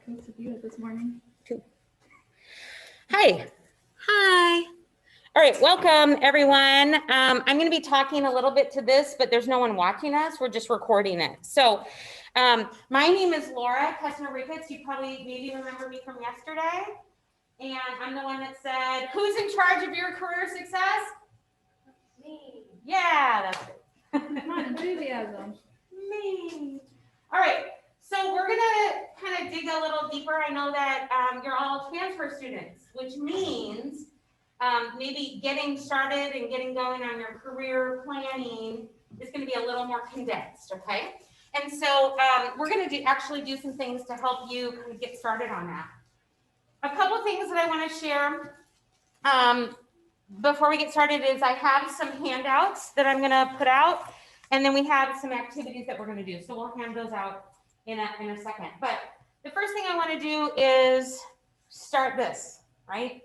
Thanks to you this morning. Hi. Hi. All right, welcome everyone. I'm going to be talking a little bit to this, but there's no one watching us. We're just recording it. So my name is Laura Kestner-Ricketts. You probably maybe remember me from yesterday. And I'm the one that said, who's in charge of your career success? Me. Yeah, that's it. Come on, enthusiasm. Me. All right. So we're going to kind of dig a little deeper. I know that you're all transfer students, which means maybe getting started and getting going on your career planning is going to be a little more condensed, okay? And so we're going to actually do some things to help you kind of get started on that. A couple things that I want to share before we get started is I have some handouts that I'm going to put out, and then we have some activities that we're going to do. So we'll hand those out in a second. But the first thing I want to do is start this, right?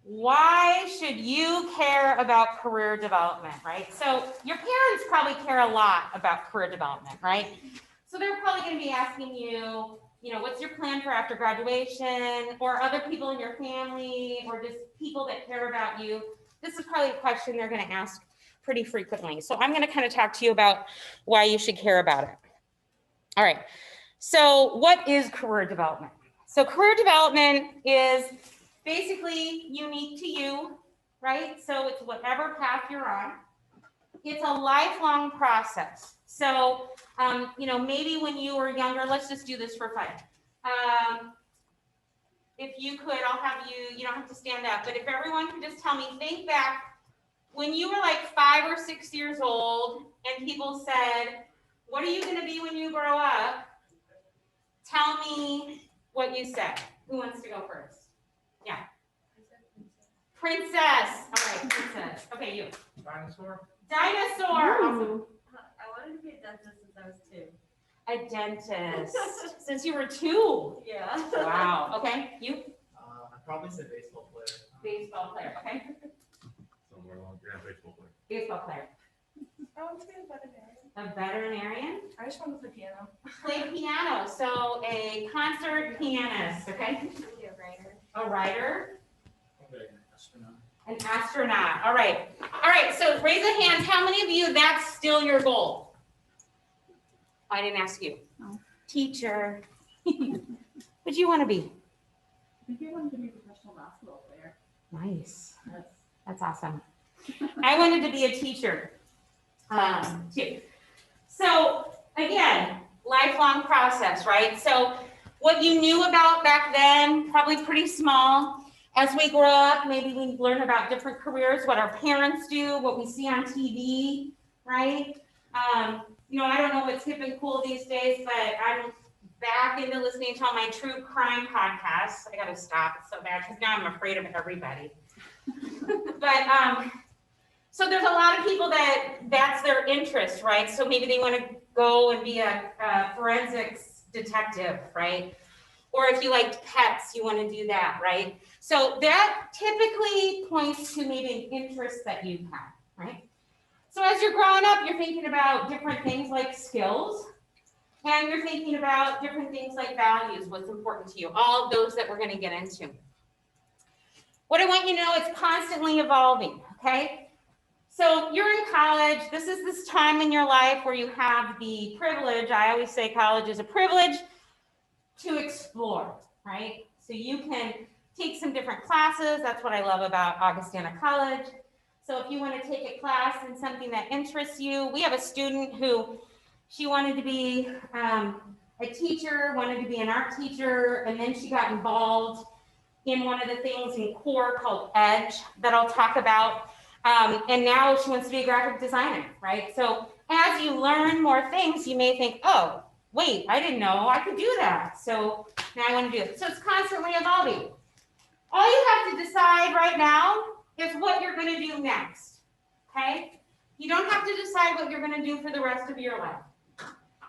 Why should you care about career development, right? So your parents probably care a lot about career development, right? So they're probably going to be asking you, what's your plan for after graduation, or other people in your family, or just people that care about you. This is probably a question they're going to ask pretty frequently. So I'm going to kind of talk to you about why you should care about it. All right. So what is career development? So career development is basically unique to you, right? So it's whatever path you're on. It's a lifelong process. So, maybe when you were younger, let's just do this for fun. If you could, I'll have you don't have to stand up, but if everyone could just tell me, think back when you were like 5 or 6 years old and people said, what are you going to be when you grow up? Tell me what you said. Who wants to go first? Yeah. Princess. All right, princess. Okay, you. Dinosaur. Dinosaur. Awesome. I wanted to be a dentist since I was 2. A dentist. Since you were 2. Yeah. Wow. Okay, you. I'd probably say baseball player. Baseball player. Okay. Somewhere along, yeah, baseball player. Baseball player. I want to be a veterinarian. A veterinarian. I just want to play piano. Play piano. So a concert pianist. Okay. Be a writer. A writer. Okay, astronaut. An astronaut. All right. All right. So raise a hand. How many of you that's still your goal? I didn't ask you. No. Teacher. What do you want to be? I think you wanted to be a professional basketball player. Nice. That's awesome. I wanted to be a teacher too. So again, lifelong process, right? So what you knew about back then, probably pretty small. As we grow up, maybe we learn about different careers, what our parents do, what we see on TV, right? I don't know what's hip and cool these days, but I'm back into listening to all my true crime podcasts. I got to stop. It's so bad because now I'm afraid of everybody. But so there's a lot of people that's their interest, right? So maybe they want to go and be a forensics detective, right? Or if you liked pets, you want to do that, right? So that typically points to maybe an interest that you have, right? So as you're growing up, you're thinking about different things like skills, and you're thinking about different things like values, what's important to you, all of those that we're going to get into. What I want you to know, it's constantly evolving, okay? So you're in college. This is this time in your life where you have the privilege, I always say college is a privilege, to explore, right? So you can take some different classes. That's what I love about Augustana College. So if you want to take a class in something that interests you, we have a student who she wanted to be a teacher, wanted to be an art teacher, and then she got involved in one of the things in core called EDGE that I'll talk about. And now she wants to be a graphic designer, right? So as you learn more things, you may think, oh, wait, I didn't know I could do that. So now I want to do it. So it's constantly evolving. All you have to decide right now is what you're going to do next, okay? You don't have to decide what you're going to do for the rest of your life.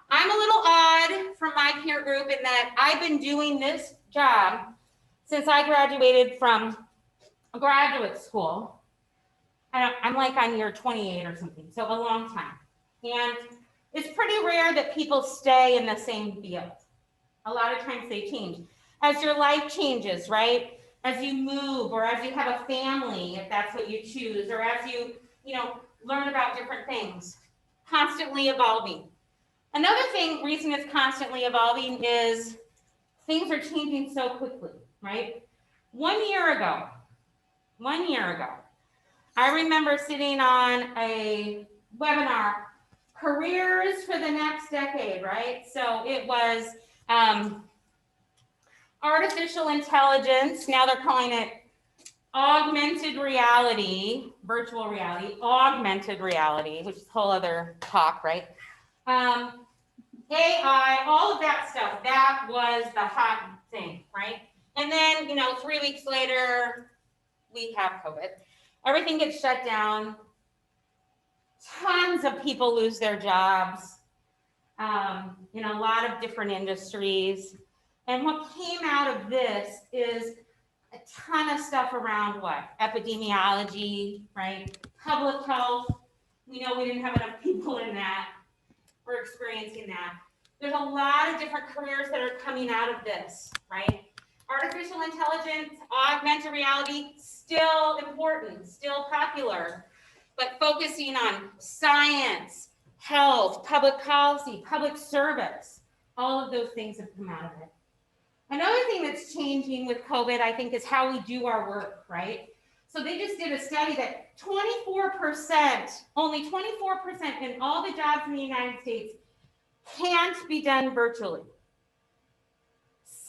I'm a little odd from my peer group in that I've been doing this job since I graduated from graduate school. I'm like on year 28 or something, so a long time. And it's pretty rare that people stay in the same field. A lot of times they change. As your life changes, right? As you move, or as you have a family, if that's what you choose, or as you learn about different things. Constantly evolving. Another reason it's constantly evolving is things are changing so quickly, right? 1 year ago, I remember sitting on a webinar, careers for the next decade, right? So it was artificial intelligence. Now they're calling it augmented reality, virtual reality, augmented reality, which is a whole other talk, right? AI, all of that stuff, that was the hot thing, right? And then, 3 weeks later, we have COVID. Everything gets shut down. Tons of people lose their jobs in a lot of different industries. And what came out of this is a ton of stuff around what? Epidemiology, right? Public health. We know we didn't have enough people in that. We're experiencing that. There's a lot of different careers that are coming out of this, right? Artificial intelligence, augmented reality, still important, still popular, but focusing on science, health, public policy, public service, all of those things have come out of it. Another thing that's changing with COVID, I think, is how we do our work, right? So they just did a study that 24%, only 24% in all the jobs in the United States can't be done virtually.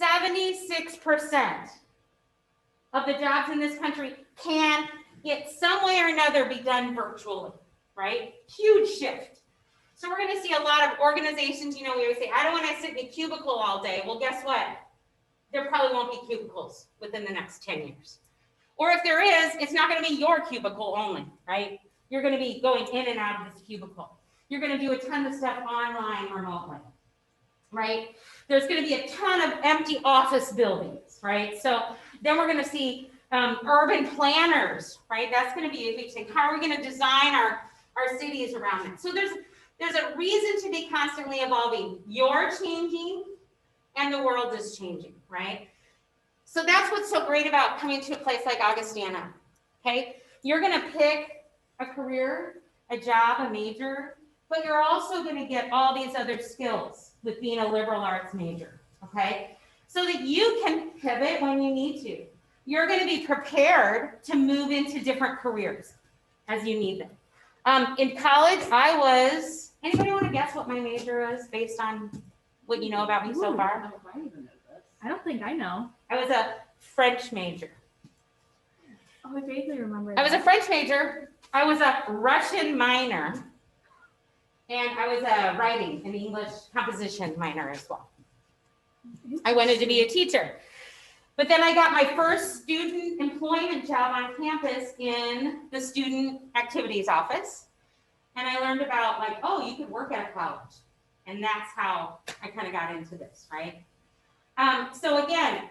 76% of the jobs in this country can, some way or another, be done virtually, right? Huge shift. So we're going to see a lot of organizations, we always say, I don't want to sit in a cubicle all day. Well, guess what? There probably won't be cubicles within the next 10 years. Or if there is, it's not going to be your cubicle only, right? You're going to be going in and out of this cubicle. You're going to do a ton of stuff online remotely, right? There's going to be a ton of empty office buildings, right? So then we're going to see urban planners, right? That's going to be a big thing. How are we going to design our cities around it? So there's a reason to be constantly evolving. You're changing and the world is changing, right? So that's what's so great about coming to a place like Augustana, okay? You're going to pick a career, a job, a major, but you're also going to get all these other skills with being a liberal arts major, okay? So that you can pivot when you need to. You're going to be prepared to move into different careers as you need them. In college, anybody want to guess what my major is based on what you know about me so far? I don't think I know. I was a French major. Oh, I vaguely remember. I was a French major. I was a Russian minor. And I was a writing and English composition minor as well. I wanted to be a teacher. But then I got my first student employment job on campus in the student activities office. And I learned about you could work at a college. And that's how I kind of got into this, right? So again,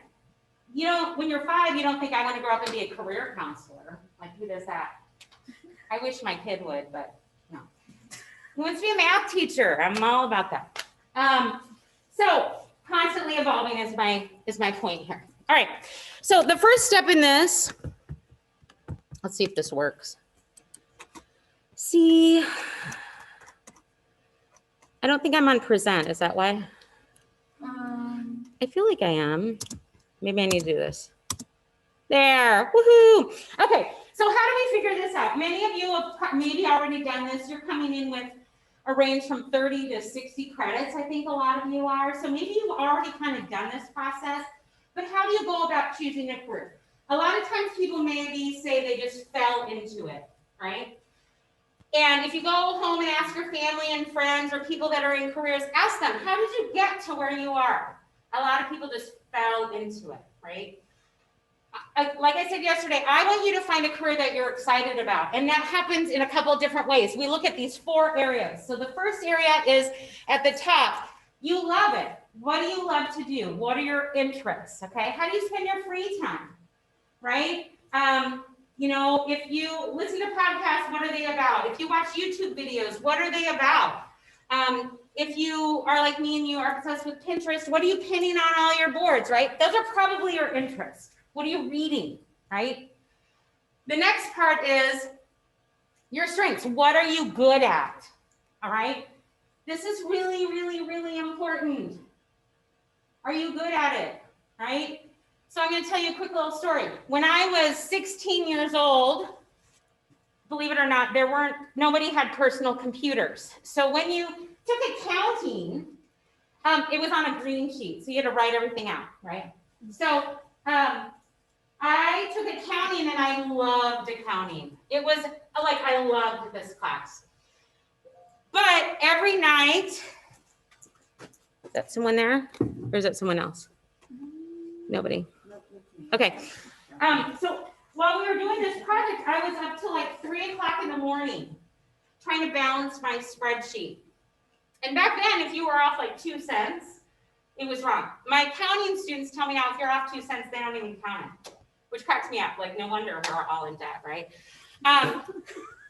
when you're 5, you don't think I want to grow up and be a career counselor. Like, who does that? I wish my kid would, but no. Who wants to be a math teacher? I'm all about that. So constantly evolving is my point here. All right. So the first step in this, let's see if this works. See, I don't think I'm on present. Is that why? I feel like I am. Maybe I need to do this. There, woohoo. Okay, so how do we figure this out? Many of you have maybe already done this. You're coming in with a range from 30 to 60 credits, I think a lot of you are. So maybe you've already kind of done this process, but how do you go about choosing a career? A lot of times people maybe say they just fell into it, right? And if you go home and ask your family and friends or people that are in careers, ask them, how did you get to where you are? A lot of people just fell into it, right? Like I said yesterday, I want you to find a career that you're excited about. And that happens in a couple of different ways. We look at these 4 areas. So the first area is at the top. You love it. What do you love to do? What are your interests? Okay. How do you spend your free time? Right? If you listen to podcasts, what are they about? If you watch YouTube videos, what are they about? if you are like me and you are obsessed with Pinterest, what are you pinning on all your boards, right? Those are probably your interests. What are you reading, right? The next part is your strengths. What are you good at? All right? This is really, really, really important. Are you good at it, right? So I'm going to tell you a quick little story. When I was 16 years old, believe it or not, nobody had personal computers. So when you took accounting, it was on a green sheet, so you had to write everything out, right? So I took accounting and I loved accounting. It was like I loved this class. But every night, is that someone there? Or is that someone else? Nobody. Okay. So while we were doing this project, I was up till like 3 o'clock in the morning trying to balance my spreadsheet. And back then, if you were off like 2 cents, it was wrong. My accounting students tell me now, if you're off 2 cents, they don't even count it, which cracks me up. Like, no wonder we're all in debt, right?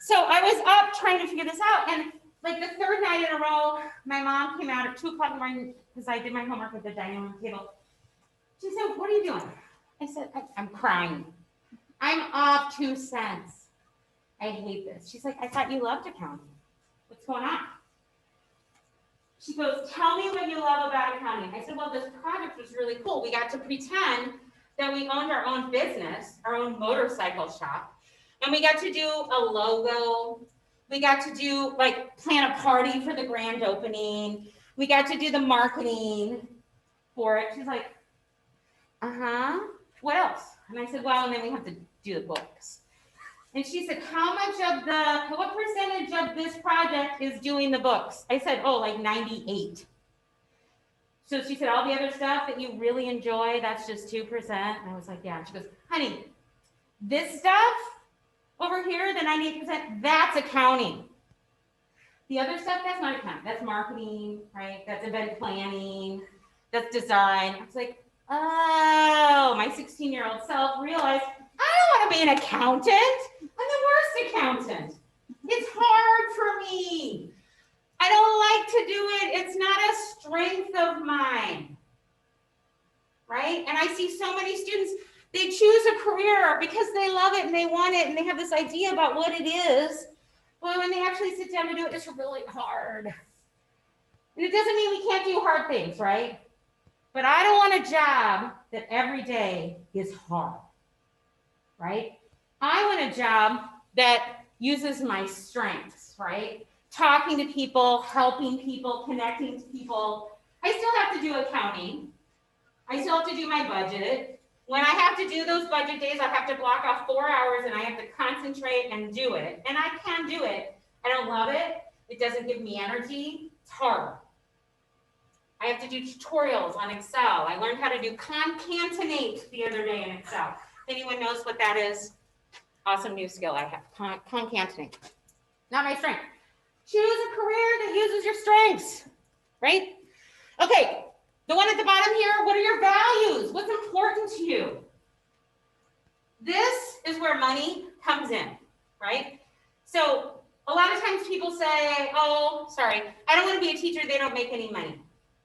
So I was up trying to figure this out. And like the third night in a row, my mom came out at 2 o'clock in the morning because I did my homework at the dining room table. She said, "What are you doing?" I said, I'm crying. I'm off 2 cents. I hate this. She's like, "I thought you loved accounting. What's going on?" She goes, "Tell me what you love about accounting." I said, "Well, this project was really cool. We got to pretend that we owned our own business, our own motorcycle shop. And we got to do a logo. We got to do like plan a party for the grand opening. We got to do the marketing for it." She's like, "What else?" And I said, "Well, and then we have to do the books." And she said, what percentage of this project is doing the books? I said, "Oh, like 98. So she said, "All the other stuff that you really enjoy, that's just 2%. And I was like, "Yeah." She goes, "Honey, this stuff over here, the 98%, that's accounting. The other stuff, that's not accounting. That's marketing, right? That's event planning. That's design." I was like, oh, my 16-year-old self realized, I don't want to be an accountant. I'm the worst accountant. It's hard for me. I don't like to do it. It's not a strength of mine, right? And I see so many students, they choose a career because they love it and they want it and they have this idea about what it is. But when they actually sit down to do it, it's really hard. And it doesn't mean we can't do hard things, right? But I don't want a job that every day is hard, right? I want a job that uses my strengths, right? Talking to people, helping people, connecting to people. I still have to do accounting. I still have to do my budget. When I have to do those budget days, I have to block off 4 hours and I have to concentrate and do it. And I can do it. I don't love it. It doesn't give me energy. It's hard. I have to do tutorials on Excel. I learned how to do concatenate the other day in Excel. If anyone knows what that is, awesome new skill I have. Concatenate. Not my strength. Choose a career that uses your strengths, right? Okay, the one at the bottom here, what are your values? What's important to you? This is where money comes in, right? So a lot of times people say, "Oh, sorry, I don't want to be a teacher. They don't make any money,"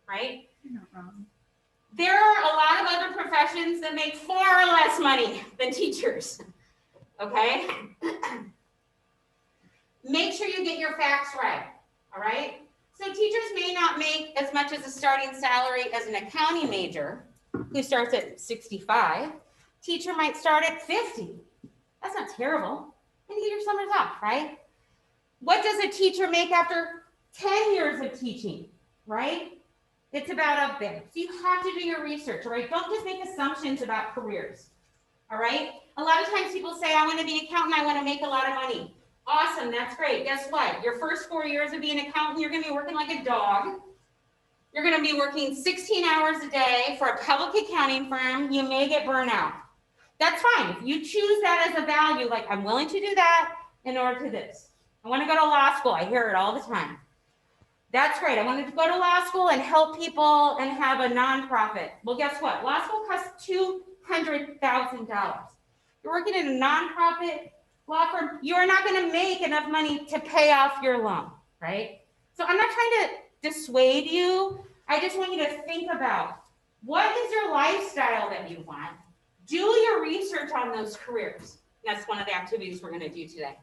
right? You're not wrong. There are a lot of other professions that make far less money than teachers, okay? Make sure you get your facts right, all right? So teachers may not make as much as a starting salary as an accounting major who starts at 65. Teacher might start at 50. That's not terrible. And you get your summers off, right? What does a teacher make after 10 years of teaching, right? It's about up there. So you have to do your research, all right? Don't just make assumptions about careers, all right? A lot of times people say, "I want to be an accountant, I want to make a lot of money." Awesome, that's great. Guess what? Your first 4 years of being an accountant, you're going to be working like a dog. You're going to be working 16 hours a day for a public accounting firm. You may get burnout. That's fine. If you choose that as a value, like, I'm willing to do that in order to this. I want to go to law school. I hear it all the time. That's great. I wanted to go to law school and help people and have a nonprofit. Well, guess what? Law school costs $200,000. You're working in a nonprofit law firm, you are not going to make enough money to pay off your loan, right? So I'm not trying to dissuade you. I just want you to think about, what is your lifestyle that you want? Do your research on those careers. That's one of the activities we're going to do today.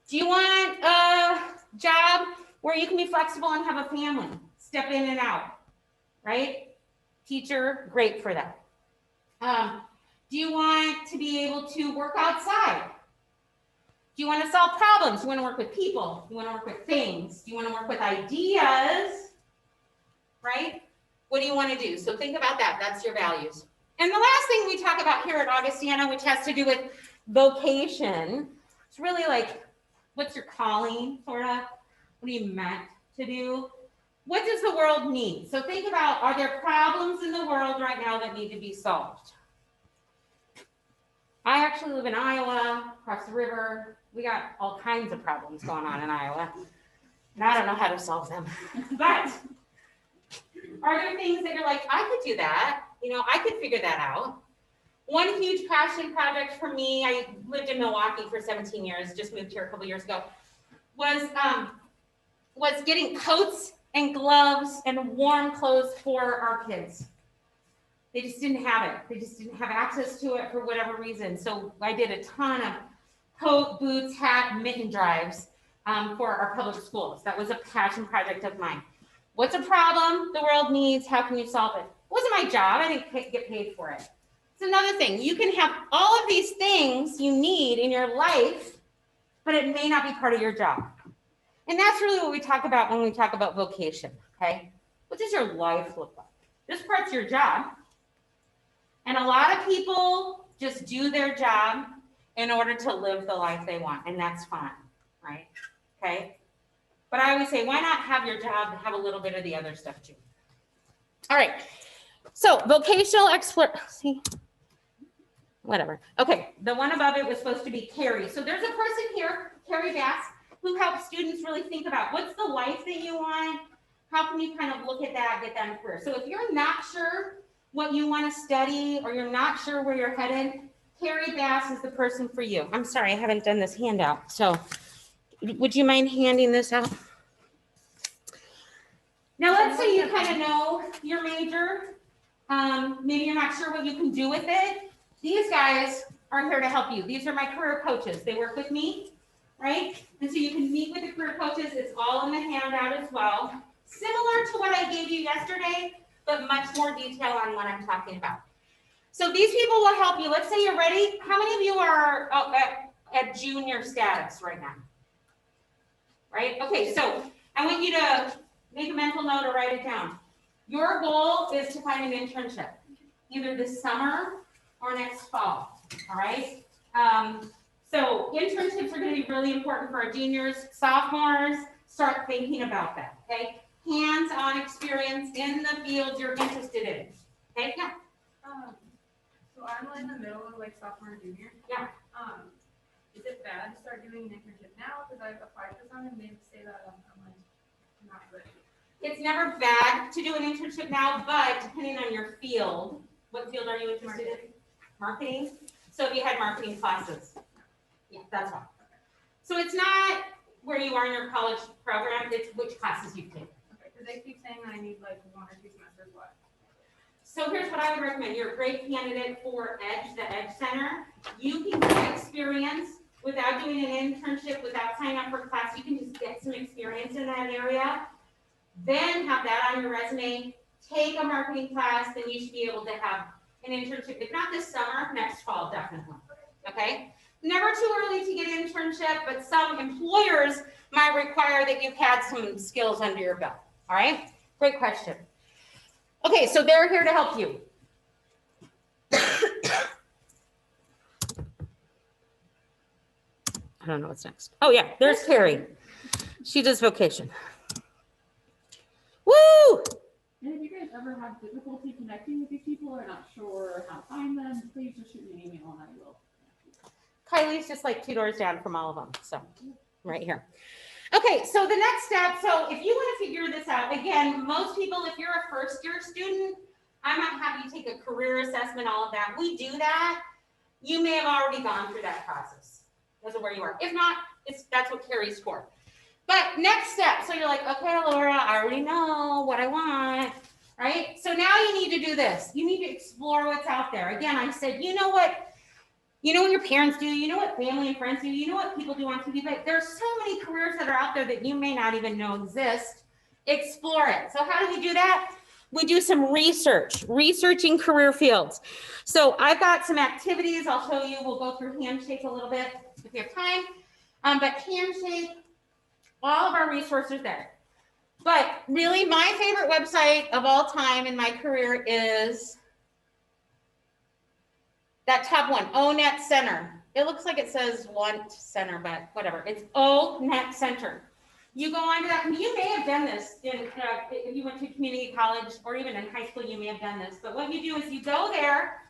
Do you want a job where you can be flexible and have a family? Step in and out, right? Teacher, great for that. Do you want to be able to work outside? Do you want to solve problems? Do you want to work with people? Do you want to work with things? Do you want to work with ideas? Right? What do you want to do? So think about that. That's your values. And the last thing we talk about here at Augustana, which has to do with vocation, it's really like, what's your calling, sort of? What are you meant to do? What does the world need? So think about, are there problems in the world right now that need to be solved? I actually live in Iowa, across the river. We got all kinds of problems going on in Iowa. And I don't know how to solve them. But are there things that you're like, I could do that? I could figure that out. One huge passion project for me, I lived in Milwaukee for 17 years, just moved here a couple years ago, was getting coats and gloves and warm clothes for our kids. They just didn't have it. They just didn't have access to it for whatever reason. So I did a ton of coat, boots, hat, mitten drives for our public schools. That was a passion project of mine. What's a problem the world needs? How can you solve it? It wasn't my job. I didn't get paid for it. It's another thing. You can have all of these things you need in your life, but it may not be part of your job. And that's really what we talk about when we talk about vocation, okay? What does your life look like? This part's your job. And a lot of people just do their job in order to live the life they want, and that's fine, right? Okay? But I always say, why not have your job have a little bit of the other stuff too? All right. So vocational exploration, whatever. Okay, the one above it was supposed to be Carrie. So there's a person here, Carrie Bass, who helps students really think about what's the life that you want, how can you kind of look at that, get that in career. So if you're not sure what you want to study or you're not sure where you're headed, Carrie Bass is the person for you. I'm sorry, I haven't done this handout. So would you mind handing this out? Now let's say you kind of know your major. Maybe you're not sure what you can do with it. These guys are here to help you. These are my career coaches. They work with me, right? And so you can meet with the career coaches. It's all in the handout as well. Similar to what I gave you yesterday, but much more detail on what I'm talking about. So these people will help you. Let's say you're ready. How many of you are at junior status right now? Right? Okay, so I want you to make a mental note or write it down. Your goal is to find an internship, either this summer or next fall, all right? So internships are going to be really important for our juniors. Sophomores, start thinking about that, okay? Hands-on experience in the field you're interested in. Okay, yeah. So I'm like in the middle of like sophomore and junior. Yeah. Is it bad to start doing an internship now? Because I've applied for some and they say that I'm like not ready. It's never bad to do an internship now, but depending on your field, what field are you interested in? Marketing. So if you had marketing classes, yeah, that's one. So it's not where you are in your college program, it's which classes you take. Okay, because they keep saying that I need like 1 or 2 semesters left. So here's what I would recommend. You're a great candidate for EDGE, the EDGE Center. You can get experience without doing an internship, without signing up for a class. You can just get some experience in that area. Then have that on your resume. Take a marketing class, then you should be able to have an internship. If not this summer, next fall, definitely. Okay? Never too early to get an internship, but some employers might require that you've had some skills under your belt. All right? Great question. Okay, so they're here to help you. I don't know what's next. Oh yeah, there's Carrie. She does vocation. Woo! And if you guys ever have difficulty connecting with these people or not sure how to find them, please just shoot me an email and I will. Kylie's just like 2 doors down from all of them, so right here. Okay, so the next step, so if you want to figure this out, again, most people, if you're a first-year student, I might have you take a career assessment, all of that. We do that. You may have already gone through that process. Those are where you are. If not, that's what Carrie's for. But next step, so you're like, okay, Laura, I already know what I want, right? So now you need to do this. You need to explore what's out there. Again, I said, you know what your parents do, you know what family and friends do, you know what people do on TV, but there's so many careers that are out there that you may not even know exist. Explore it. So how do we do that? We do some researching career fields. So I've got some activities I'll show you. We'll go through Handshake a little bit if you have time. But Handshake, all of our resources there. But really my favorite website of all time in my career is that top one, ONet Center. It looks like it says Want Center, but whatever. It's ONet Center. You go onto that, and you may have done this if you went to community college or even in high school, you may have done this. But what you do is you go there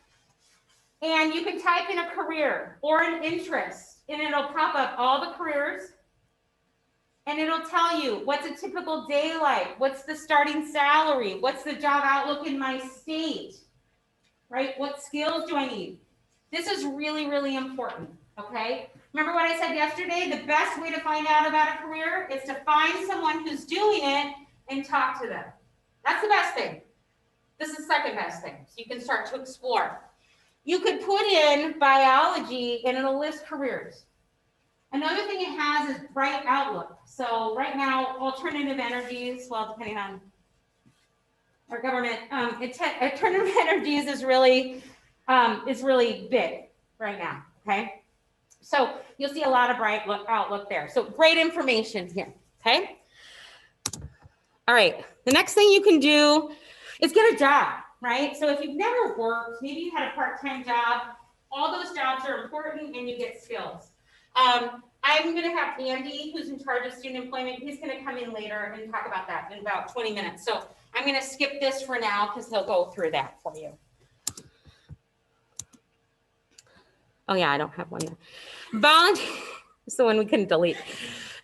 and you can type in a career or an interest, and it'll pop up all the careers, and it'll tell you what's a typical day like, what's the starting salary, what's the job outlook in my state, right? What skills do I need? This is really, really important, okay? Remember what I said yesterday? The best way to find out about a career is to find someone who's doing it and talk to them. That's the best thing. This is the second best thing. So you can start to explore. You could put in biology and it'll list careers. Another thing it has is Bright Outlook. So right now, alternative energies, well, depending on our government, alternative energies is really big right now, okay? So you'll see a lot of Bright Outlook there. So great information here, okay? All right, the next thing you can do is get a job, right? So if you've never worked, maybe you had a part-time job, all those jobs are important and you get skills. I'm gonna have Andy, who's in charge of student employment, he's gonna come in later and talk about that in about 20 minutes. So I'm gonna skip this for now because he'll go through that for you. Oh yeah, I don't have one there. Volunteer, it's the one we couldn't delete.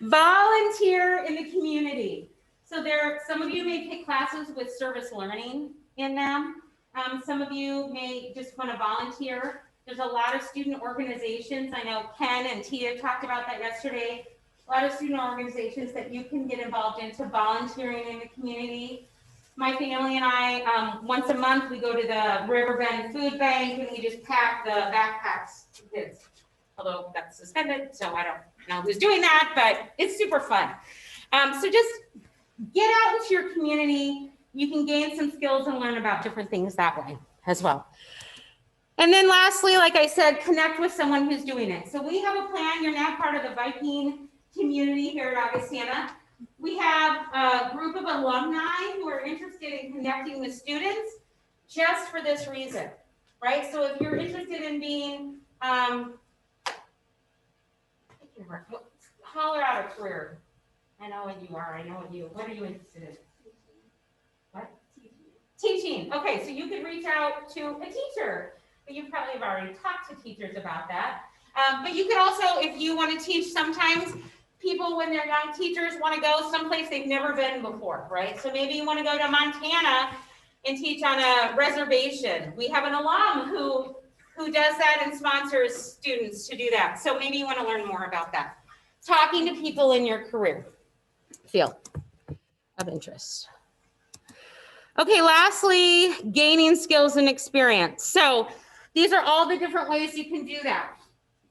Volunteer in the community. So some of you may take classes with service learning in them. Some of you may just want to volunteer. There's a lot of student organizations. I know Ken and Tia talked about that yesterday. A lot of student organizations that you can get involved into volunteering in the community. My family and I, once a month, we go to the Riverbend Food Bank and we just pack the backpacks for kids. Although that's suspended, so I don't know who's doing that, but it's super fun. So just get out into your community. You can gain some skills and learn about different things that way as well. And then lastly, like I said, connect with someone who's doing it. So we have a plan. You're now part of the Viking community here at Augustana. We have a group of alumni who are interested in connecting with students just for this reason, right? So if you're interested in being, holler out a career. I know what you are. I know what are you interested in? What? Teaching. Okay, so you could reach out to a teacher, but you probably have already talked to teachers about that. But you could also, if you want to teach, sometimes people, when they're young teachers, want to go someplace they've never been before, right? So maybe you want to go to Montana and teach on a reservation. We have an alum who does that and sponsors students to do that. So maybe you want to learn more about that. Talking to people in your career field of interest. Okay, lastly, gaining skills and experience. So these are all the different ways you can do that.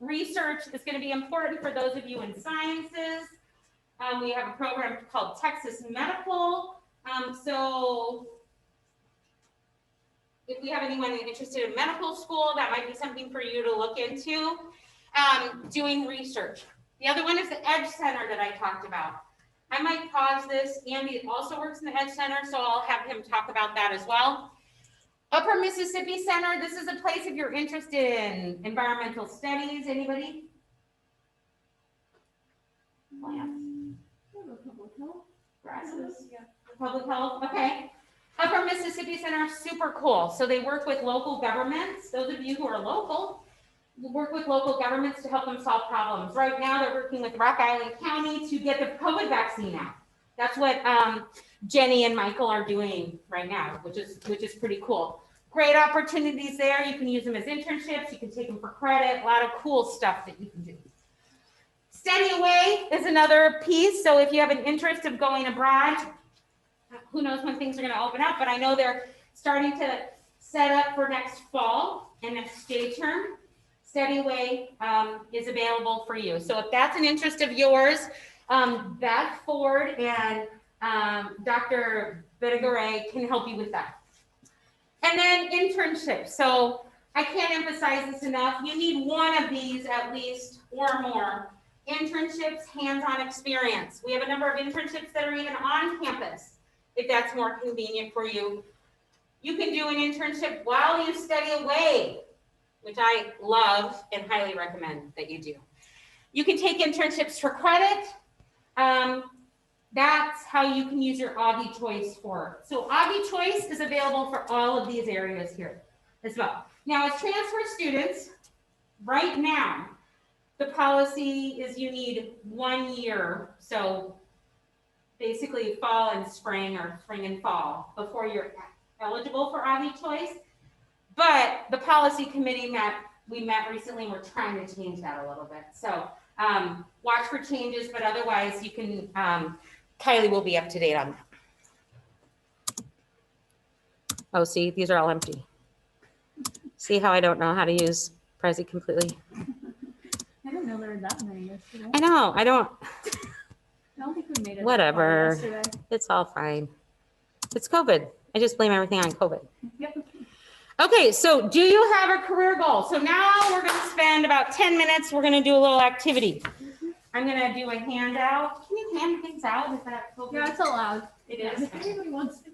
Research is going to be important for those of you in sciences. We have a program called Texas Medical. So if we have anyone interested in medical school, that might be something for you to look into. Doing research. The other one is the Edge Center that I talked about. I might pause this. Andy also works in the Edge Center, so I'll have him talk about that as well. Upper Mississippi Center, this is a place if you're interested in environmental studies. Anybody? Plants? Public health? Grasses? Yeah. Public health, okay. Upper Mississippi Center, super cool. So they work with local governments. Those of you who are local, work with local governments to help them solve problems. Right now, they're working with Rock Island County to get the COVID vaccine out. That's what Jenny and Michael are doing right now, which is pretty cool. Great opportunities there. You can use them as internships. You can take them for credit. A lot of cool stuff that you can do. Study away is another piece. So if you have an interest of going abroad, who knows when things are going to open up, but I know they're starting to set up for next fall and next day term. Study away is available for you. So if that's an interest of yours, Beth Ford and Dr. Bettigare can help you with that. And then internships. So I can't emphasize this enough. You need one of these at least or more. Internships, hands-on experience. We have a number of internships that are even on campus, if that's more convenient for you. You can do an internship while you study away, which I love and highly recommend that you do. You can take internships for credit. That's how you can use your Augie Choice for. So Augie Choice is available for all of these areas here as well. Now, as transfer students, right now, the policy is you need 1 year. So basically fall and spring or spring and fall before you're eligible for Augie Choice. But the policy committee we met recently and we're trying to change that a little bit. So watch for changes, but otherwise you can, Kylie will be up to date on that. Oh, see, these are all empty. See how I don't know how to use Prezi completely? I didn't know there were that many yesterday. I know, I don't, I don't think we made it. Whatever. that far yesterday. it's all fine. It's COVID. I just blame everything on COVID. Yep. Okay, so do you have a career goal? So now we're going to spend about 10 minutes. We're going to do a little activity. I'm going to do a handout. Can you hand things out? Is that okay? Yeah, it's allowed. It Yeah, is. if anybody wants to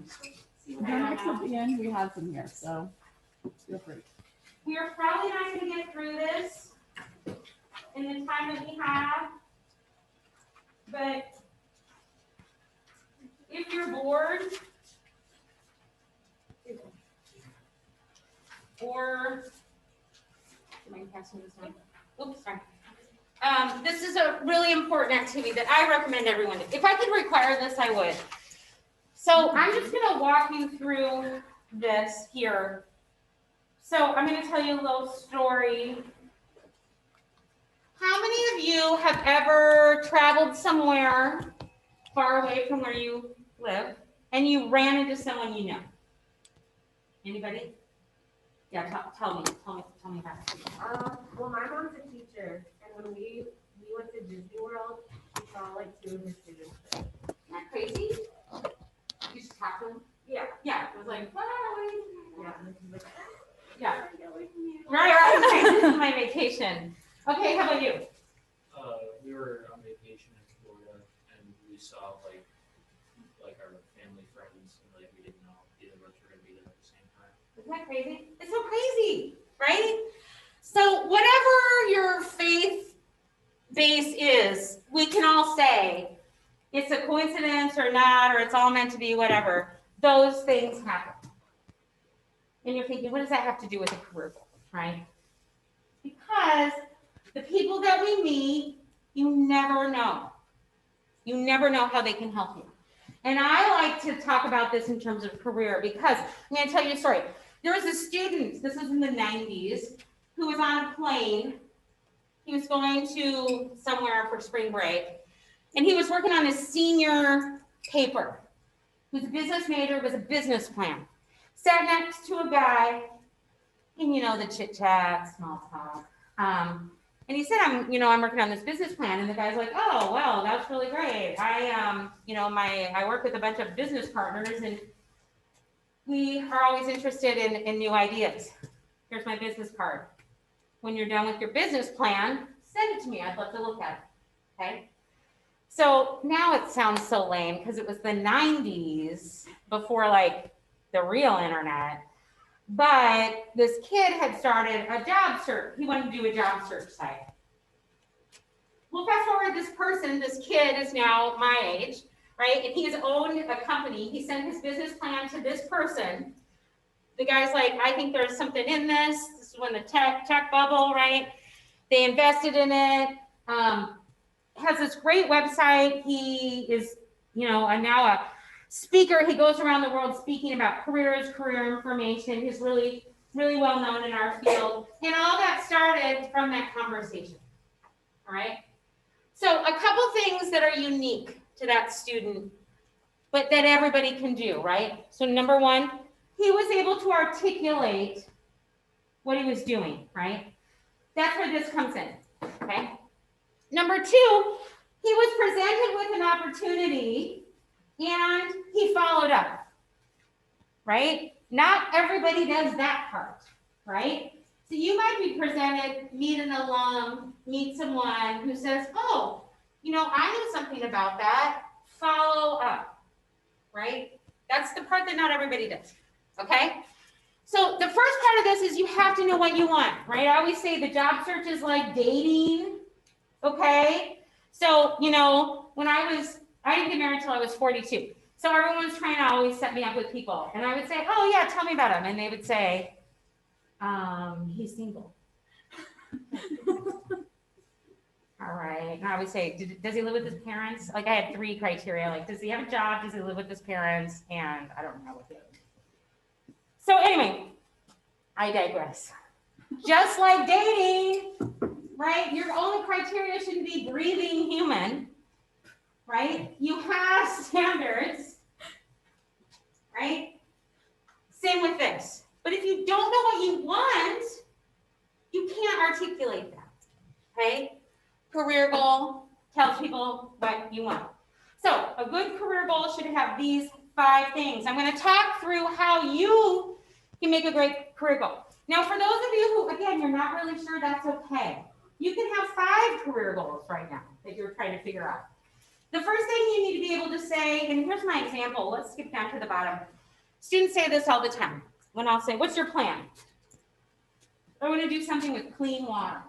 donate at the end, we have some here, so feel free. We are probably not going to get through this in the time that we have, but if you're bored, or, am I passing this one? Oops, sorry. This is a really important activity that I recommend everyone do. If I could require this, I would. So I'm just going to walk you through this here. So I'm going to tell you a little story. How many of you have ever traveled somewhere far away from where you live and you ran into someone you know? Anybody? Yeah, tell me about it. Well, my mom's a teacher, and when we went to Disney World, we saw like 2 of her students there. Isn't that crazy? You just talked to them? Yeah. Yeah, it was like, what are we? Yeah. And she's like, Yeah. get away from me. Right. This is my vacation. Okay, how about you? We were on vacation in Florida and we saw like our family friends and like we didn't know either of us were gonna be there at the same time. Isn't that crazy? It's so crazy, right? So whatever your faith base is, we can all say it's a coincidence or not, or it's all meant to be, whatever. Those things happen. And you're thinking, what does that have to do with a career goal, right? Because the people that we meet, you never know. You never know how they can help you. And I like to talk about this in terms of career because I'm going to tell you a story. There was a student, this was in the 90s, who was on a plane. He was going to somewhere for spring break, and he was working on his senior paper. He was a business major, it was a business plan. Sat next to a guy, and you know, the chit chat, small talk. And he said, I'm working on this business plan. And the guy's like, oh, well, that's really great. I work with a bunch of business partners and we are always interested in new ideas. Here's my business card. When you're done with your business plan, send it to me. I'd love to look at it. Okay. So now it sounds so lame because it was the 90s before like the real internet. But this kid had started a job search. He wanted to do a job search site. Well, fast forward, this kid is now my age, right? And he has owned a company. He sent his business plan to this person. The guy's like, I think there's something in this. This is when the tech bubble, right? They invested in it. Has this great website. He is, now a speaker. He goes around the world speaking about careers, career information. He's really, really well known in our field. And all that started from that conversation. All right. So a couple things that are unique to that student, but that everybody can do, right? So number one, he was able to articulate what he was doing, right? That's where this comes in, okay? Number two, he was presented with an opportunity and he followed up, right? Not everybody does that part, right? So you might be presented, meet an alum, meet someone who says, oh, you know, I know something about that, follow up, right? That's the part that not everybody does, okay? So the first part of this is you have to know what you want, right? I always say the job search is like dating, okay? So, you know, when I didn't get married until I was 42. So everyone was trying to always set me up with people. And I would say, oh yeah, tell me about him. And they would say, he's single. All right. And I would say, does he live with his parents? Like I had 3 criteria. Like, does he have a job? Does he live with his parents? And I don't know what the other. So anyway, I digress. Just like dating, right? Your only criteria shouldn't be breathing human, right? You have standards, right? Same with this. But if you don't know what you want, you can't articulate that, okay? Career goal tells people what you want. So a good career goal should have these 5 things. I'm going to talk through how you can make a great career goal. Now, for those of you who, again, you're not really sure, that's okay. You can have 5 career goals right now that you're trying to figure out. The first thing you need to be able to say, and here's my example. Let's skip down to the bottom. Students say this all the time. When I'll say, what's your plan? I want to do something with clean water.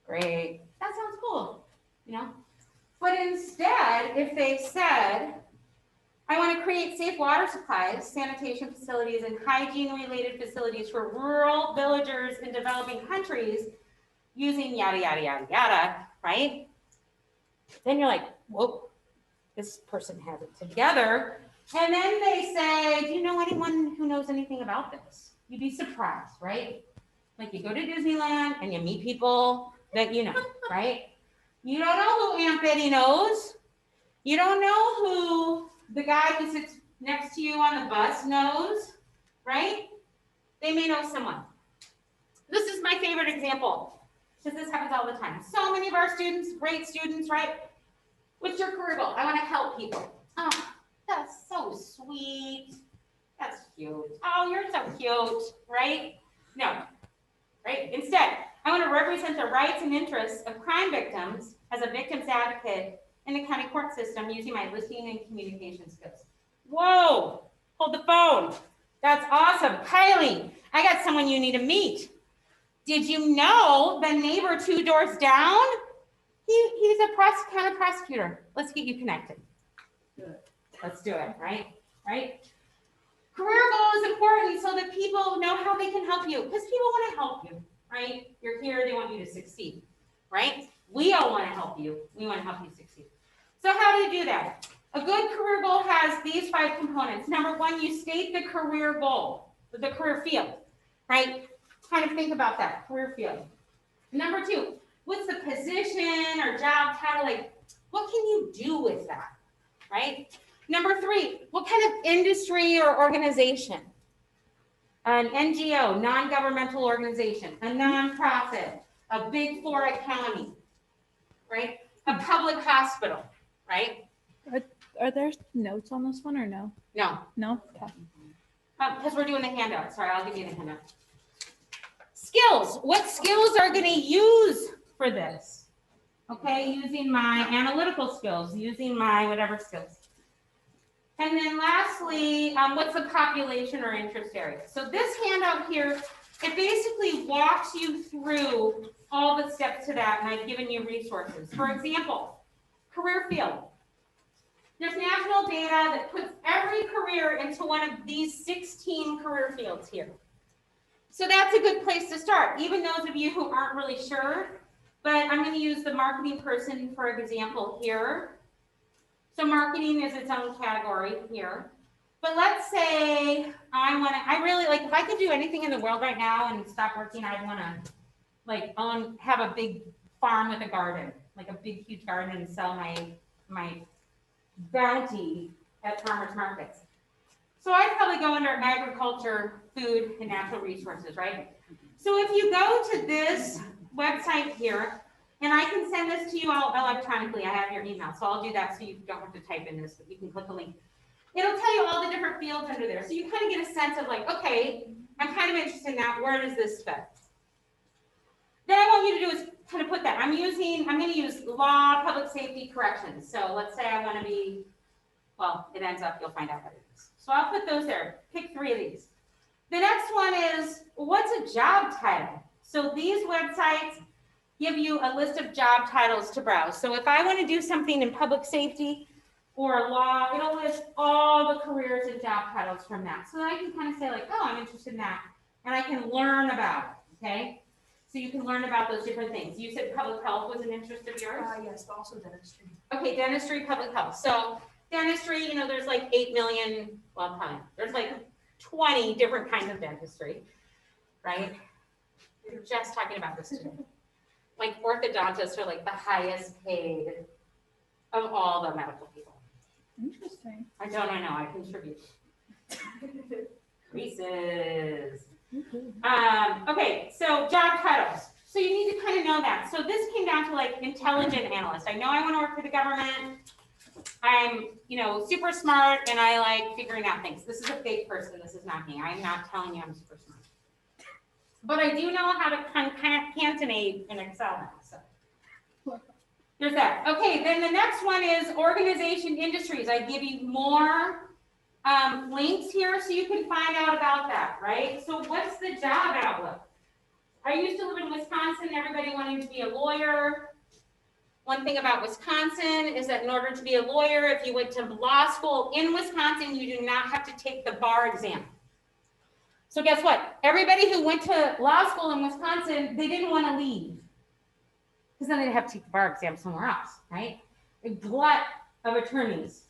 Great. That sounds cool, you know? But instead, if they said, I want to create safe water supplies, sanitation facilities, and hygiene-related facilities for rural villagers in developing countries using yada, yada, yada, yada, right? Then you're like, whoa, this person has it together. And then they say, do you know anyone who knows anything about this? You'd be surprised, right? Like you go to Disneyland and you meet people that you know, right? You don't know who Aunt Betty knows. You don't know who the guy who sits next to you on the bus knows, right? They may know someone. This is my favorite example, because this happens all the time. So many of our students, great students, right? What's your career goal? I want to help people. Oh, that's so sweet. That's cute. Oh, you're so cute, right? No, right? Instead, I want to represent the rights and interests of crime victims as a victim's advocate in the county court system using my listening and communication skills. Whoa, hold the phone. That's awesome. Kylie, I got someone you need to meet. Did you know the neighbor 2 doors down? He's a county prosecutor. Let's get you connected. Good. Let's do it, right? Right? Career goal is important so that people know how they can help you, because people want to help you, right? You're here, they want you to succeed, right? We all want to help you. We want to help you succeed. So how do you do that? A good career goal has these 5 components. Number 1, you state the career goal, the career field, right? Kind of think about that, career field. Number 2, what's the position or job title? Like, what can you do with that, right? Number 3, what kind of industry or organization? An NGO, non-governmental organization, a nonprofit, a big 4 accounting, right? A public hospital, right? Are there notes on this one or no? No, No? Okay. because we're doing the handout. Sorry, I'll give you the handout. Skills. What skills are going to use for this? Okay, using my analytical skills, using my whatever skills. And then lastly, what's the population or interest area? So this handout here, it basically walks you through all the steps to that, and I've given you resources. For example, career field. There's national data that puts every career into one of these 16 career fields here. So that's a good place to start, even those of you who aren't really sure. But I'm going to use the marketing person for example here. So marketing is its own category here. But let's say I really like, if I could do anything in the world right now and stop working, I'd want to like have a big farm with a garden, like a big, huge garden and sell my bounty at farmers markets. So I'd probably go under agriculture, food, and natural resources, right? So if you go to this website here, and I can send this to you all electronically, I have your email, so I'll do that so you don't have to type in this, but you can click a link. It'll tell you all the different fields under there, so you kind of get a sense of like, okay, I'm kind of interested in that, where does this fit? Then I want you to do is kind of put that, I'm going to use law, public safety, corrections. So let's say I want to be, well, it ends up, you'll find out what it is. So I'll put those there, pick 3 of these. The next one is, what's a job title? So these websites give you a list of job titles to browse. So if I want to do something in public safety or law, it'll list all the careers and job titles from that. So that I can kind of say like, oh, I'm interested in that. And I can learn about it, okay? So you can learn about those different things. You said public health was an interest of yours? Yes, but also dentistry. Okay, dentistry, public health. So dentistry, there's like 8 million, well, probably, there's like 20 different kinds of dentistry, right? We were just talking about this today. Like orthodontists are like the highest paid of all the medical people. Interesting. I know, I contribute. Increases. Okay, so job titles. So you need to kind of know that. So this came down to like intelligent analyst. I know I want to work for the government. I'm, super smart and I like figuring out things. This is a fake person. This is not me. I'm not telling you I'm super smart. But I do know how to concatenate in Excel now. So there's that. Okay, then the next one is organization industries. I give you more links here so you can find out about that, right? So what's the job outlook? I used to live in Wisconsin, everybody wanted to be a lawyer. One thing about Wisconsin is that in order to be a lawyer, if you went to law school in Wisconsin, you do not have to take the bar exam. So guess what? Everybody who went to law school in Wisconsin, they didn't want to leave because then they'd have to take the bar exam somewhere else, right? A glut of attorneys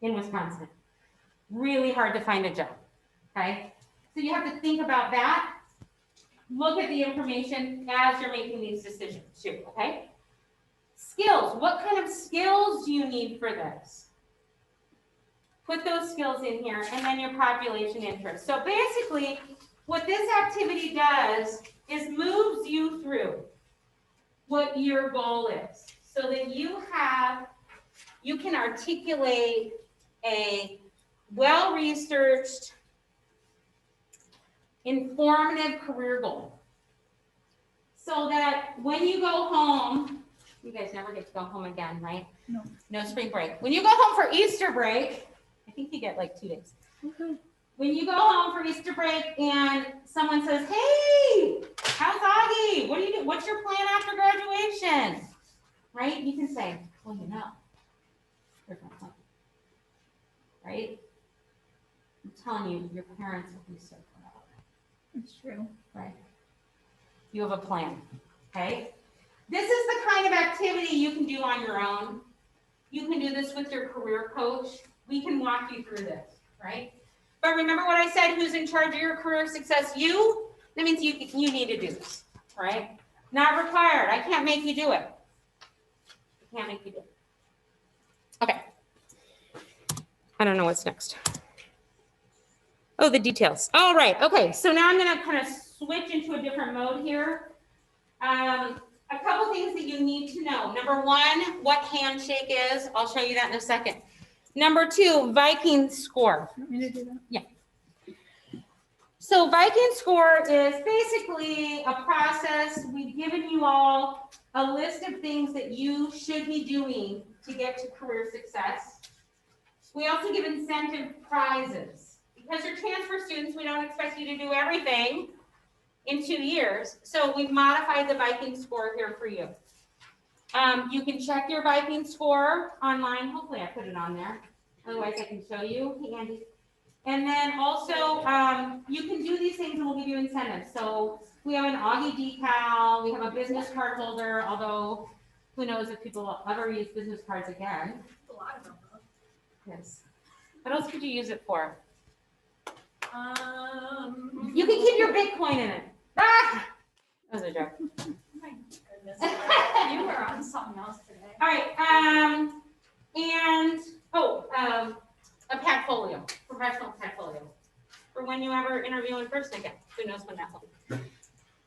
in Wisconsin. Really hard to find a job, okay? So you have to think about that. Look at the information as you're making these decisions too, okay? Skills, what kind of skills do you need for this? Put those skills in here and then your population interest. So basically, what this activity does is moves you through what your goal is so that you can articulate a well-researched, informative career goal. So that when you go home, you guys never get to go home again, right? No. No spring break. When you go home for Easter break, I think you get like 2 days. Okay. When you go home for Easter break and someone says, hey, how's Augie? What do you do? What's your plan after graduation? Right? You can say, well, there's no plan. Right? I'm telling you, your parents will be so proud. It's true. Right? You have a plan. Okay? This is the kind of activity you can do on your own. You can do this with your career coach. We can walk you through this, right? But remember what I said, who's in charge of your career success? You? That means you need to do this, right? Not required. I can't make you do it. I can't make you do it. Okay. I don't know what's next. Oh, the details. All right. Okay. So now I'm going to kind of switch into a different mode here. A couple things that you need to know. Number 1, what handshake is. I'll show you that in a second. Number 2, Viking score. Want me to do that? Yeah. So Viking score is basically a process. We've given you all a list of things that you should be doing to get to career success. We also give incentive prizes. Because you're transfer students, we don't expect you to do everything in 2 years. So we've modified the Viking score here for you. You can check your Viking score online. Hopefully I put it on there. Otherwise I can show you. Hey, Andy. And then also you can do these things and we'll give you incentives. So we have an Augie decal. We have a business card holder, although who knows if people will ever use business cards again. A lot of them. Yes. What else could you use it for? You can keep your Bitcoin in it. Ah! That was a joke. My goodness, you were on something else today. All right, a portfolio, professional portfolio. For when you ever interview in person again, who knows when that will be.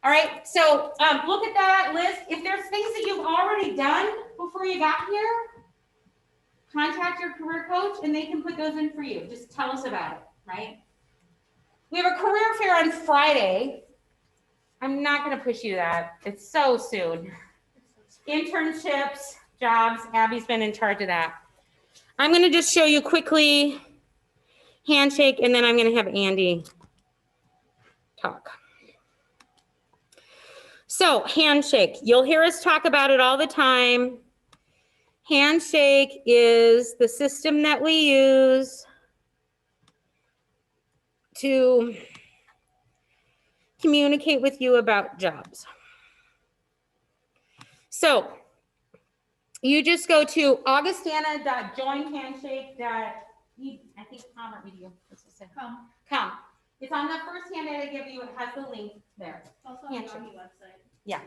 All right, so look at that list. If there's things that you've already done before you got here, contact your career coach and they can put those in for you. Just tell us about it, right? We have a career fair on Friday. I'm not gonna push you to that. It's so soon. Internships, jobs, Abby's been in charge of that. I'm gonna just show you quickly handshake and then I'm gonna have Andy talk. So handshake, you'll hear us talk about it all the time. Handshake is the system that we use to communicate with you about jobs. So you just go to augustana.joinhandshake. I think Tom or you. What's it say? Come. It's on the first handout I give you. It has the link there. It's also on the county website. Yeah.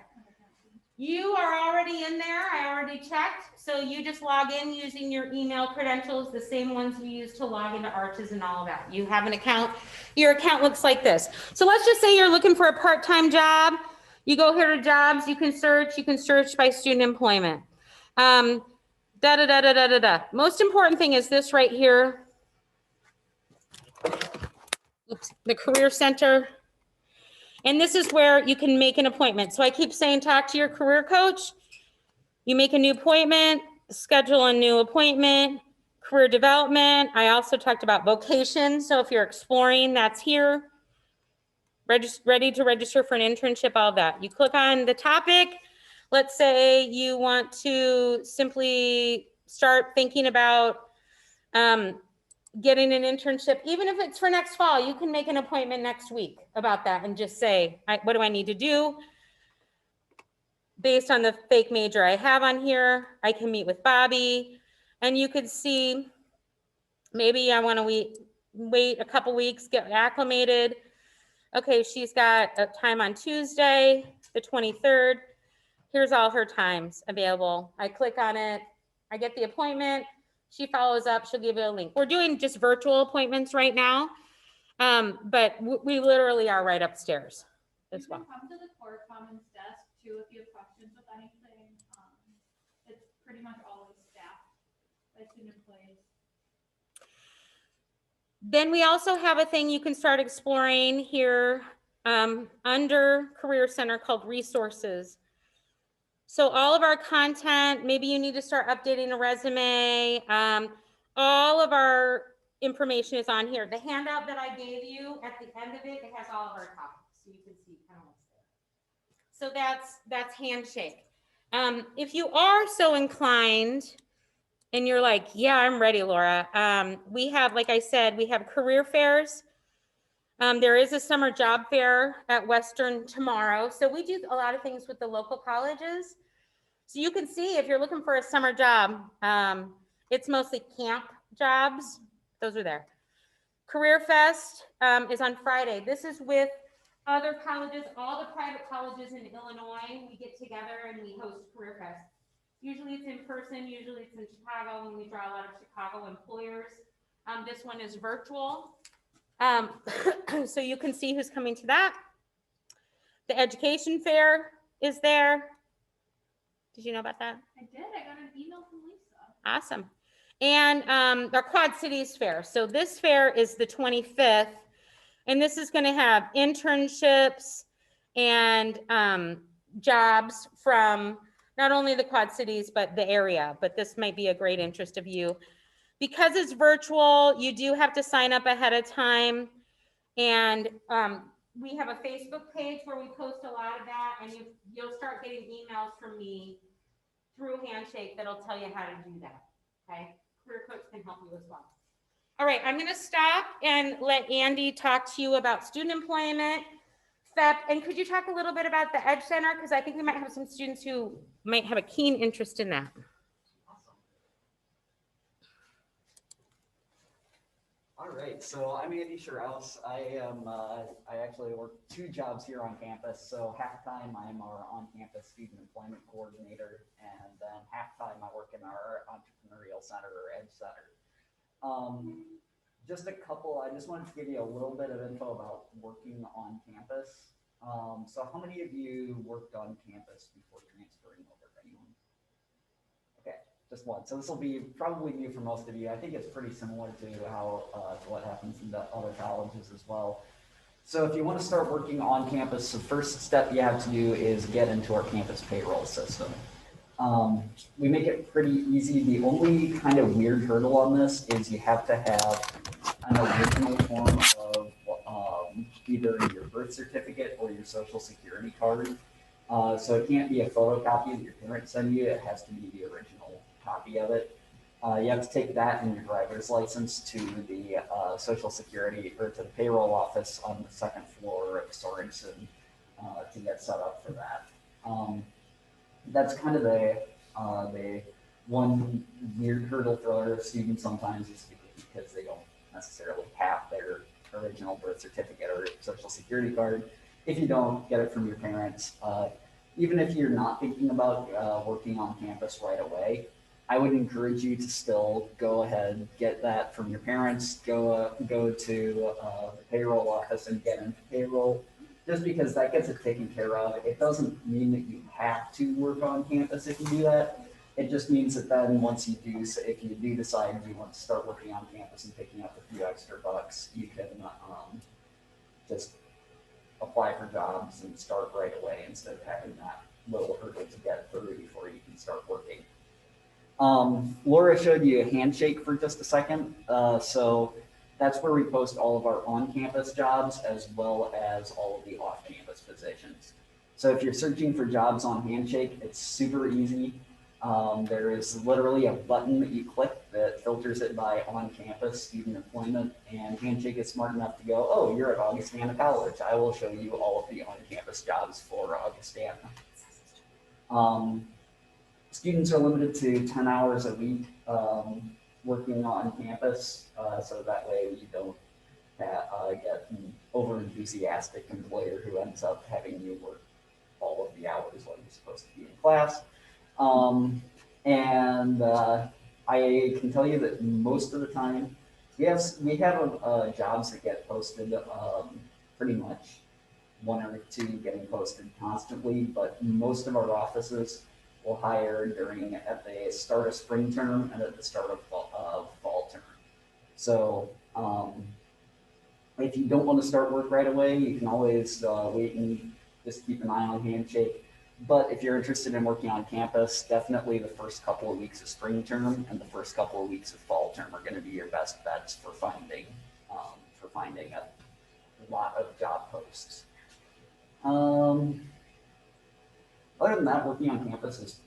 You are already in there. I already checked. So you just log in using your email credentials, the same ones we use to log into Arches and all of that. You have an account. Your account looks like this. So let's just say you're looking for a part-time job. You go here to jobs. You can search by student employment. Most important thing is this right here. Oops, the Career Center. And this is where you can make an appointment. So I keep saying, talk to your career coach. You make a new appointment, schedule a new appointment, career development. I also talked about vocation. So if you're exploring, that's here. Ready to register for an internship, all that. You click on the topic. Let's say you want to simply start thinking about getting an internship, even if it's for next fall. You can make an appointment next week about that and just say, what do I need to do? Based on the fake major I have on here, I can meet with Bobby, and you could see, maybe I want to wait a couple weeks, get acclimated. Okay, she's got a time on Tuesday, the 23rd. Here's all her times available. I click on it, I get the appointment. She follows up, she'll give you a link. We're doing just virtual appointments right now, but we literally are right upstairs as well. You can come to the Core Commons desk too if you have questions with anything. It's pretty much always staffed by student employees. Then we also have a thing you can start exploring here under Career Center called Resources. So all of our content, maybe you need to start updating a resume. All of our information is on here. The handout that I gave you, at the end of it, it has all of our topics. So you can see kind of what's there. So that's handshake. If you are so inclined and you're like, yeah, I'm ready, Laura. We have, like I said, we have career fairs. There is a summer job fair at Western tomorrow. So we do a lot of things with the local colleges. So you can see if you're looking for a summer job, it's mostly camp jobs. Those are there. Career Fest is on Friday. This is with other colleges, all the private colleges in Illinois. We get together and we host Career Fest. Usually it's in person, usually it's in Chicago, and we draw a lot of Chicago employers. This one is virtual. So you can see who's coming to that. The education fair is there. Did you know about that? I did. I got an email from Lisa. Awesome. And our Quad Cities Fair. So this fair is the 25th, and this is going to have internships and jobs from not only the Quad Cities, but the area. But this might be a great interest of you. Because it's virtual, you do have to sign up ahead of time. And we have a Facebook page where we post a lot of that, and you'll start getting emails from me through Handshake that'll tell you how to do that, okay? Career Coach can help you as well. All right, I'm gonna stop and let Andy talk to you about student employment, FEP, and could you talk a little bit about the Edge Center? Because I think we might have some students who might have a keen interest in that. All right, so I'm Andy Sherhouse. I actually work 2 jobs here on campus. So half-time I'm our on-campus student employment coordinator, and then half-time I work in our entrepreneurial center or Edge Center. I just wanted to give you a little bit of info about working on campus. So how many of you worked on campus before transferring over? Anyone? Okay, just one. So this will be probably new for most of you. I think it's pretty similar to how to what happens in the other colleges as well. So if you want to start working on campus, the first step you have to do is get into our campus payroll system. We make it pretty easy. The only kind of weird hurdle on this is you have to have an original form of either your birth certificate or your social security card. So it can't be a photocopy that your parents send you. It has to be the original copy of it. You have to take that and your driver's license to the social security or to the payroll office on the second floor of Sorensen to get set up for that. That's kind of the one weird hurdle for our students sometimes is because they don't necessarily have their original birth certificate or social security card. If you don't get it from your parents, even if you're not thinking about working on campus right away, I would encourage you to still go ahead, get that from your parents, go to the payroll office and get into payroll, just because that gets it taken care of. It doesn't mean that you have to work on campus if you do that. It just means that then once you do, if you do decide you want to start working on campus and picking up a few extra bucks, you can just apply for jobs and start right away instead of having that little hurdle to get through before you can start working. Laura showed you a handshake for just a second. So that's where we post all of our on-campus jobs as well as all of the off-campus positions. So if you're searching for jobs on Handshake, it's super easy. There is literally a button that you click that filters it by on-campus student employment, and Handshake is smart enough to go, oh, you're at Augustana College. I will show you all of the on-campus jobs for Augustana. Students are limited to 10 hours a week working on campus, so that way you don't get an over-enthusiastic employer who ends up having you work all of the hours while you're supposed to be in class. I can tell you that most of the time, we have jobs that get posted pretty much 1 or 2 getting posted constantly, but most of our offices will hire at the start of spring term and at the start of fall term. So if you don't want to start work right away, you can always wait and just keep an eye on Handshake. But if you're interested in working on campus, definitely the first couple of weeks of spring term and the first couple of weeks of fall term are going to be your best bets for finding a lot of job posts. Other than that, working on campus is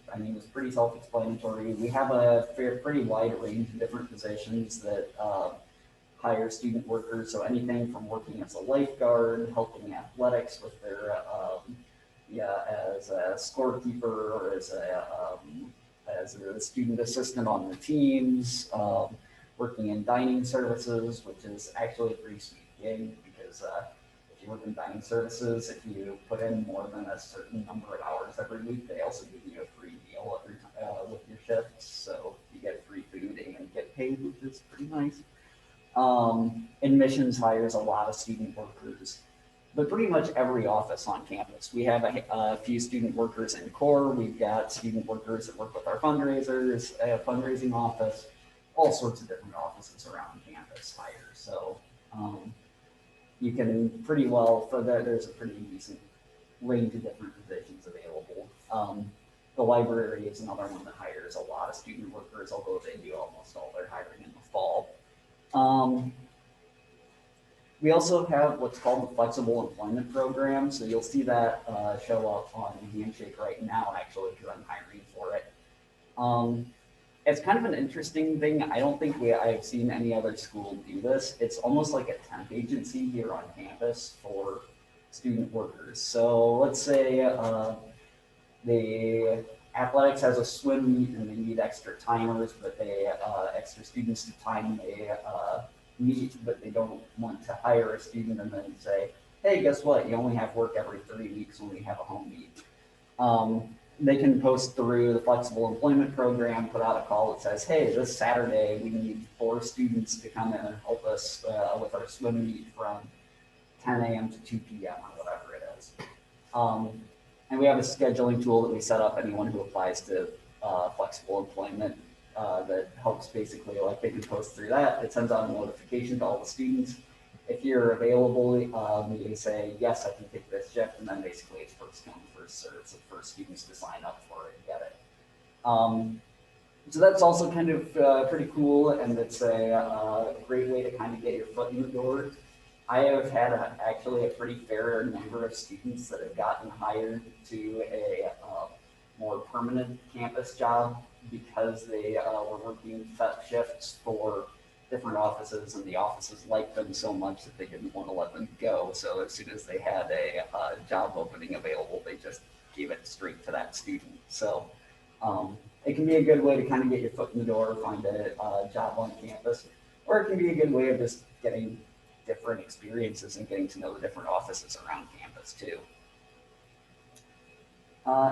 pretty self-explanatory. We have a pretty wide range of different positions that hire student workers. So anything from working as a lifeguard, helping athletics with their as a scorekeeper or as a student assistant on the teams, working in dining services, which is actually a pretty sweet gig because if you work in dining services, if you put in more than a certain number of hours every week, they also give you a free meal every time with your shifts. So you get free food and get paid, which is pretty nice. Admissions hires a lot of student workers, but pretty much every office on campus. We have a few student workers in core. We've got student workers that work with our fundraisers, a fundraising office, all sorts of different offices around campus hire. So you can pretty well, there's a pretty decent range of different positions available. The library is another one that hires a lot of student workers, although they do almost all their hiring in the fall. We also have what's called the flexible employment program. So you'll see that show up on Handshake right now, actually, because I'm hiring for it. It's kind of an interesting thing. I don't think I've seen any other school do this. It's almost like a temp agency here on campus for student workers. So let's say the athletics has a swim meet and they need extra timers, but extra students to time meet, but they don't want to hire a student and then say, hey, guess what? You only have work every 3 weeks when we have a home meet. They can post through the flexible employment program, put out a call that says, hey, this Saturday we need 4 students to come in and help us with our swim meet from 10 a.m. to 2 p.m. or whatever it is. And we have a scheduling tool that we set up anyone who applies to flexible employment that helps basically, like they can post through that. It sends out a notification to all the students. If you're available, you say, yes, I can take this shift, and then basically it's first come, first served, so first students to sign up for it and get it. So that's also kind of pretty cool, and it's a great way to kind of get your foot in the door. I have had actually a pretty fair number of students that have gotten hired to a more permanent campus job because they were working set shifts for different offices, and the offices liked them so much that they didn't want to let them go. So as soon as they had a job opening available, they just gave it straight to that student. So it can be a good way to kind of get your foot in the door, find a job on campus, or it can be a good way of just getting different experiences and getting to know the different offices around campus too.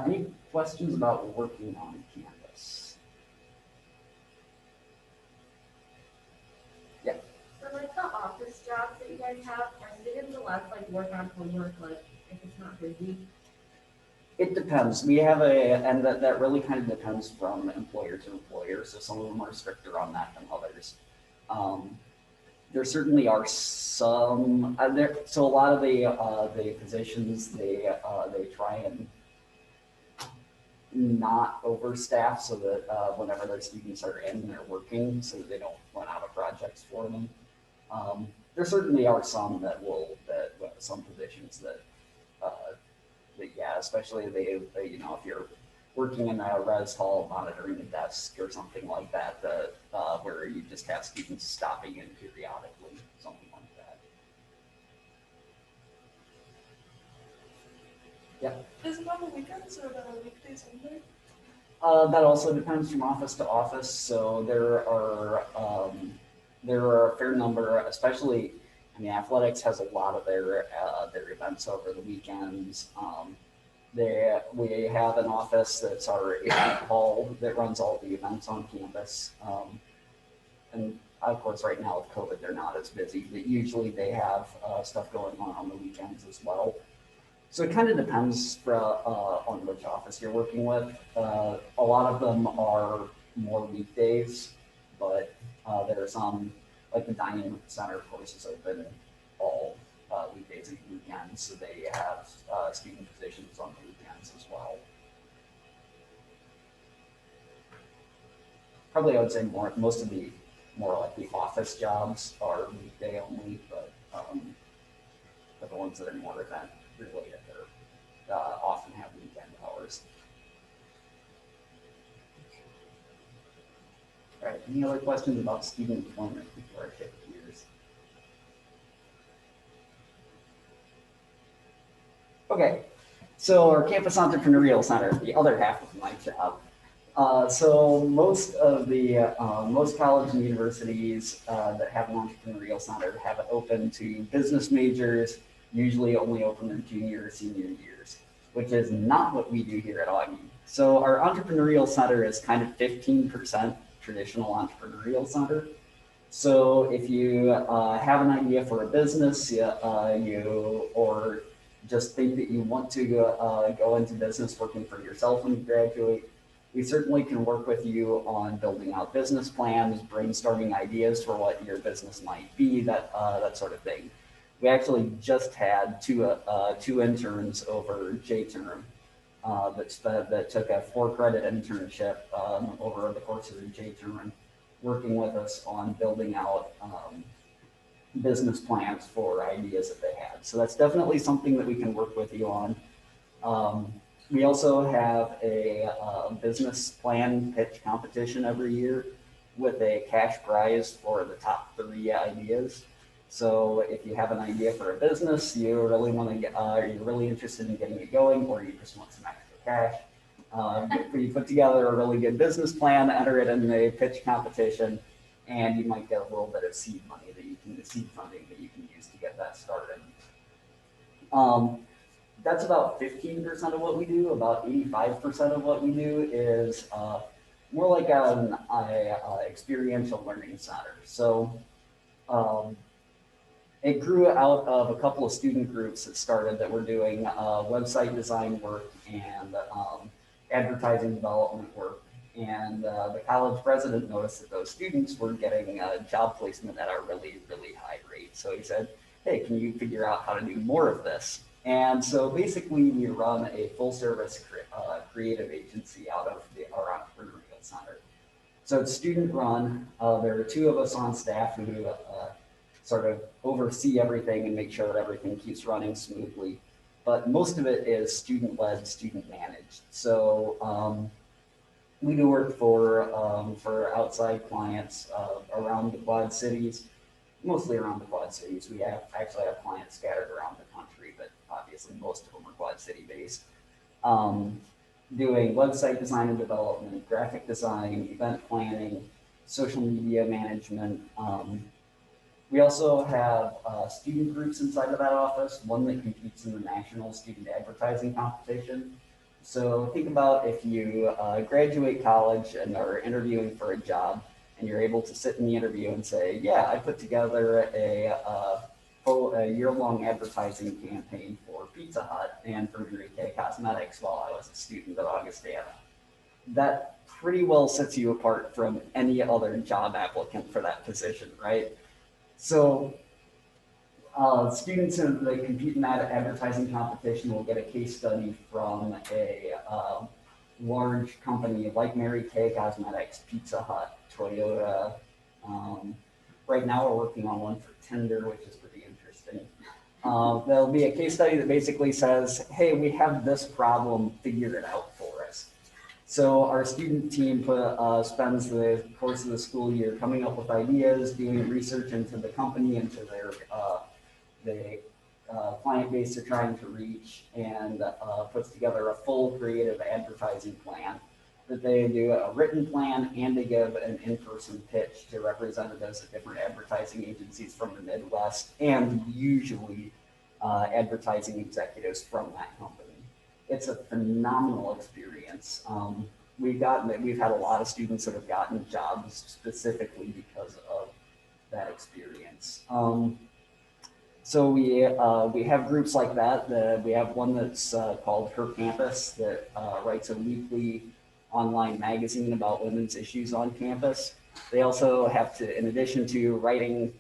Any questions about working on campus? Yeah. For like the office jobs that you guys have, are students allowed to like work on homework like if it's not busy? It depends. We have and that really kind of depends from employer to employer. So some of them are stricter on that than others. There certainly are some so a lot of the positions they try and not overstaff so that whenever their students are in, they're working so that they don't run out of projects for them. There certainly are some some positions that yeah, especially they you know, if you're working in a res hall monitoring a desk or something like that, where you just have students stopping in periodically, something like that. Yeah. Is it on the weekends or the weekdays only? That also depends from office to office. So there are a fair number, especially, I mean, athletics has a lot of their events over the weekends. We have an office that's our event hall that runs all the events on campus. And of course, right now with COVID, they're not as busy, but usually they have stuff going on the weekends as well. So it kind of depends on which office you're working with. A lot of them are more weekdays, but there are some, like the dining center, of course, is open all weekdays and weekends, so they have student positions on the weekends as well. Probably I would say most of the more like the office jobs are weekday only, but the ones that are more event related, they're often have weekend hours. All right, any other questions about student employment before I shift gears? Okay, so our Campus Entrepreneurial Center, the other half of my job. So most of the most college and universities that have an entrepreneurial center have it open to business majors, usually only open in junior or senior years, which is not what we do here at Augie. So our entrepreneurial center is kind of 15% traditional entrepreneurial center. So if you have an idea for a business, or just think that you want to go into business working for yourself when you graduate, we certainly can work with you on building out business plans, brainstorming ideas for what your business might be, that sort of thing. We actually just had two interns over J-term that took a 4-credit internship over the course of the J-term, working with us on building out business plans for ideas that they had. So that's definitely something that we can work with you on. We also have a business plan pitch competition every year with a cash prize for the top 3 ideas. So if you have an idea for a business, you really want to get, you're really interested in getting it going, or you just want some extra cash, you put together a really good business plan, enter it in a pitch competition, and you might get a little bit of seed money that you seed funding that you can use to get that started. That's about 15% of what we do. About 85% of what we do is more like an experiential learning center. So it grew out of a couple of student groups that started that were doing website design work and advertising development work. And the college president noticed that those students were getting job placement at a really, really high rate. So he said, hey, can you figure out how to do more of this? And so basically we run a full service creative agency out of our entrepreneurial center. So it's student run. There are 2 of us on staff who sort of oversee everything and make sure that everything keeps running smoothly. But most of it is student led, student managed. So we do work for outside clients around the Quad Cities, mostly around the Quad Cities. We actually have clients scattered around the country, but obviously most of them are Quad City based. Doing website design and development, graphic design, event planning, social media management. We also have student groups inside of that office, one that competes in the National Student Advertising Competition. So think about if you graduate college and are interviewing for a job, and you're able to sit in the interview and say, yeah, I put together a year-long advertising campaign for Pizza Hut and for Mary Kay Cosmetics while I was a student at Augustana. That pretty well sets you apart from any other job applicant for that position, right? So students that compete in that advertising competition will get a case study from a large company like Mary Kay Cosmetics, Pizza Hut, Toyota. Right now we're working on one for Tinder, which is pretty interesting. There'll be a case study that basically says, hey, we have this problem, figure it out for us. So our student team spends the course of the school year coming up with ideas, doing research into the company, into their the client base they're trying to reach, and puts together a full creative advertising plan that they do a written plan, and they give an in-person pitch to representatives of different advertising agencies from the Midwest, and usually advertising executives from that company. It's a phenomenal experience. We've had a lot of students that have gotten jobs specifically because of that experience. So we have groups like that. We have one that's called Her Campus that writes a weekly online magazine about women's issues on campus. They also have to, in addition to writing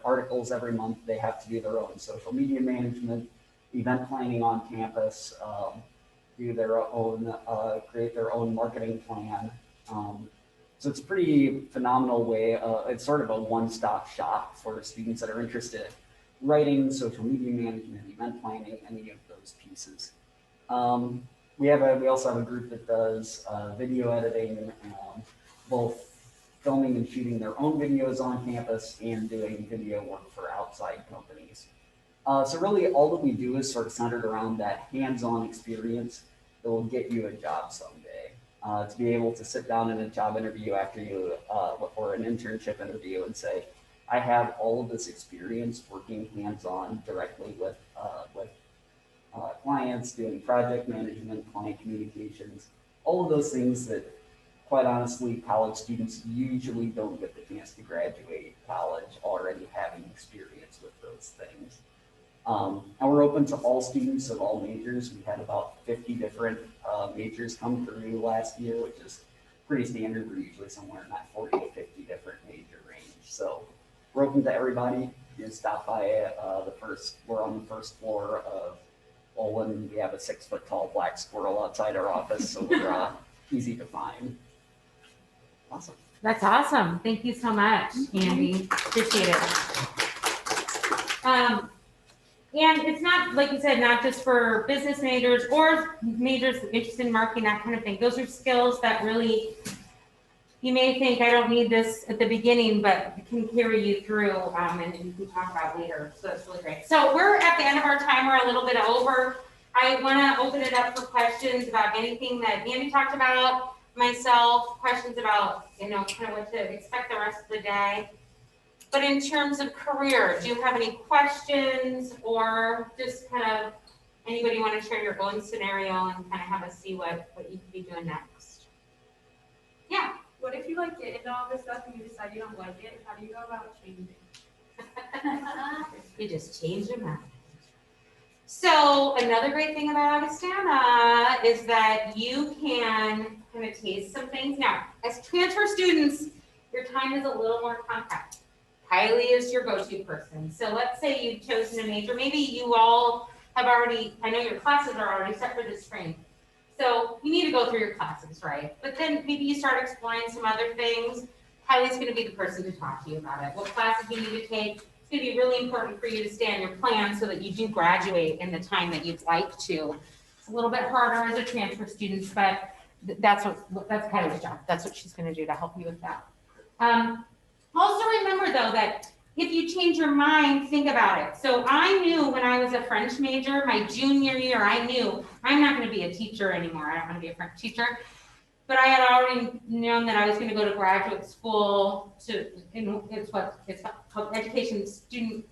articles every month, they have to do their own social media management, event planning on campus, do their own, create their own marketing plan. So it's a pretty phenomenal way. It's sort of a one-stop shop for students that are interested in writing, social media management, event planning, any of those pieces. We also have a group that does video editing, both filming and shooting their own videos on campus and doing video work for outside companies. So really all that we do is sort of centered around that hands-on experience that will get you a job someday. To be able to sit down in a job interview after you, or an internship interview and say, I have all of this experience working hands-on directly with clients, doing project management, client communications, all of those things that, quite honestly, college students usually don't get the chance to graduate college already having experience with those things. And we're open to all students of all majors. We had about 50 different majors come through last year, which is pretty standard. We're usually somewhere in that 40 to 50 different major range. So we're open to everybody. You stop by we're on the first floor of Olin. We have a 6-foot-tall black squirrel outside our office, so we're easy to find. Awesome. That's awesome. Thank you so much, Andy. Appreciate it. And it's not, like you said, not just for business majors or majors interested in marketing, that kind of thing. Those are skills that really, you may think I don't need this at the beginning, but it can carry you through, and you can talk about later. So it's really great. So we're at the end of our time. We're a little bit over. I want to open it up for questions about anything that Andy talked about, myself, questions about, kind of what to expect the rest of the day. But in terms of career, do you have any questions or just kind of anybody want to share your own scenario and kind of have us see what you could be doing next? Yeah. What if you like get into all this stuff and you decide you don't like it? How do you go about changing? You just change your mind. So another great thing about Augustana is that you can kind of taste some things. Now, as transfer students, your time is a little more compact. Kylie is your go-to person. So let's say you've chosen a major. Maybe you all have already, I know your classes are already set for the spring. So you need to go through your classes, right? But then maybe you start exploring some other things. Kylie's going to be the person to talk to you about it. What classes you need to take. It's going to be really important for you to stay on your plan so that you do graduate in the time that you'd like to. It's a little bit harder as a transfer student, but that's Kylie's job. That's what she's going to do to help you with that. Also remember though that if you change your mind, think about it. So I knew when I was a French major, my junior year, I knew I'm not going to be a teacher anymore. I don't want to be a French teacher. But I had already known that I was going to go to graduate school it's called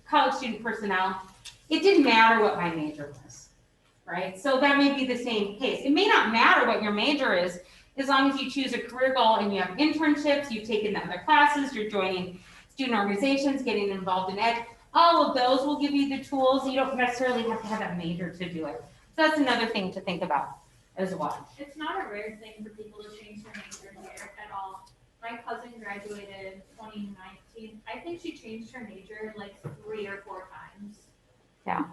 college student personnel. It didn't matter what my major was, right? So that may be the same case. It may not matter what your major is, as long as you choose a career goal and you have internships, you've taken the other classes, you're joining student organizations, getting involved in ed. All of those will give you the tools. You don't necessarily have to have a major to do it. So that's another thing to think about as well. It's not a rare thing for people to change their major here at all. My cousin graduated 2019. I think she changed her major like 3 or 4 times. Yeah.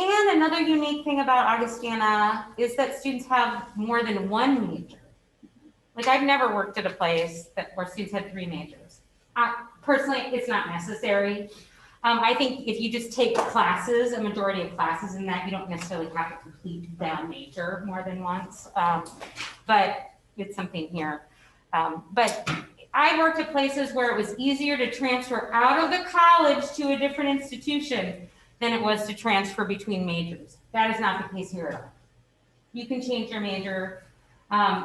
And another unique thing about Augustana is that students have more than one major. Like I've never worked at a place where students had 3 majors. Personally, it's not necessary. I think if you just take classes, a majority of classes in that, you don't necessarily have to complete that major more than once. But it's something here. But I worked at places where it was easier to transfer out of the college to a different institution than it was to transfer between majors. That is not the case here at all. You can change your major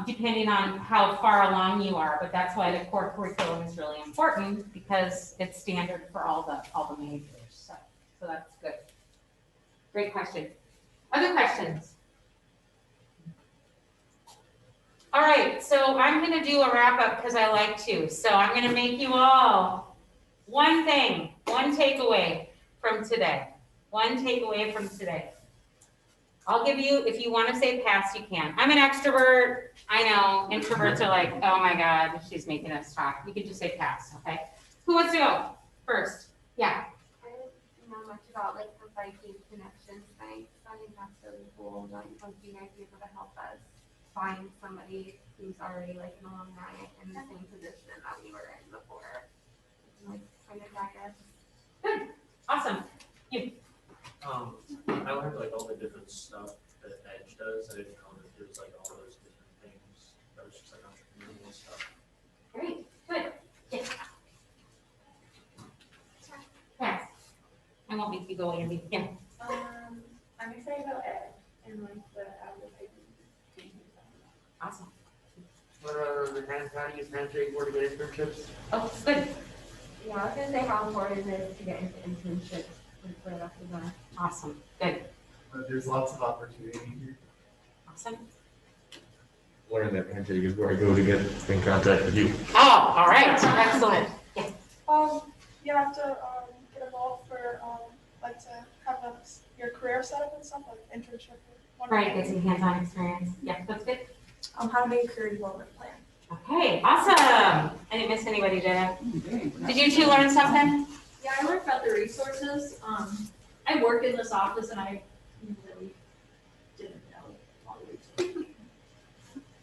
depending on how far along you are, but that's why the core curriculum is really important because it's standard for all the majors. So that's good. Great question. Other questions? All right, so I'm gonna do a wrap up because I like to. So I'm gonna make you all one thing, one takeaway from today. One takeaway from today. I'll give you, if you want to say pass, you can. I'm an extrovert. I know introverts are like, oh my God, she's making us talk. You can just say pass, okay? Who wants to go first? Yeah. I don't know much about like the Viking connections thing. So I think that's really cool. Like you guys be able to help us find somebody who's already like an alumni in the same position that we were in before. Like kind of guide us. Good. Awesome. You. I learned like all the different stuff that Edge does. I didn't know that there's like all those different things. That was just like entrepreneurial stuff. Great. Good. Yeah. Pass. I won't make you go in. Yeah. I'm excited about Ed and like the advertising. Awesome. What are the how do you penetrate where to get internships? Oh, good. Yeah, I was gonna say how important it is to get into internships right off the bat. Awesome. Good. There's lots of opportunity here. Awesome. Learn that handshake is where I go to get in contact with you. Oh, all right. Excellent. Yeah. You have to get involved for like to have your career set up and stuff like internship. Right. Get some hands-on experience. Yeah, that's good. How to make a career development plan. Okay. Awesome. I didn't miss anybody, did I? Did you two learn something? Yeah, I learned about the resources. I work in this office and I really didn't know all the resources.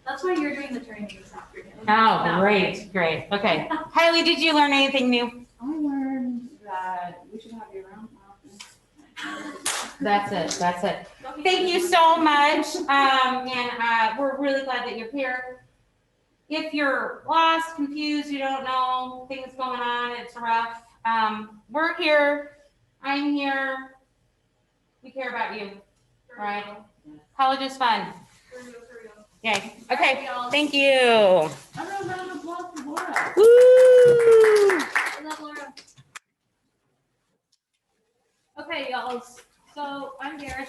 That's why you're doing the training this afternoon. Oh, great, great. Okay. Kylie, did you learn anything new? I learned that we should have you around office. That's it. That's it. Thank you so much. And we're really glad that you're here. If you're lost, confused, you don't know things going on, it's rough. We're here. I'm here. We care about you. Right? College is fun. For real. Yay. Okay. Thank you. Everyone round of applause for Laura. Woo! I love Laura. Okay, y'all, so I'm Garrett.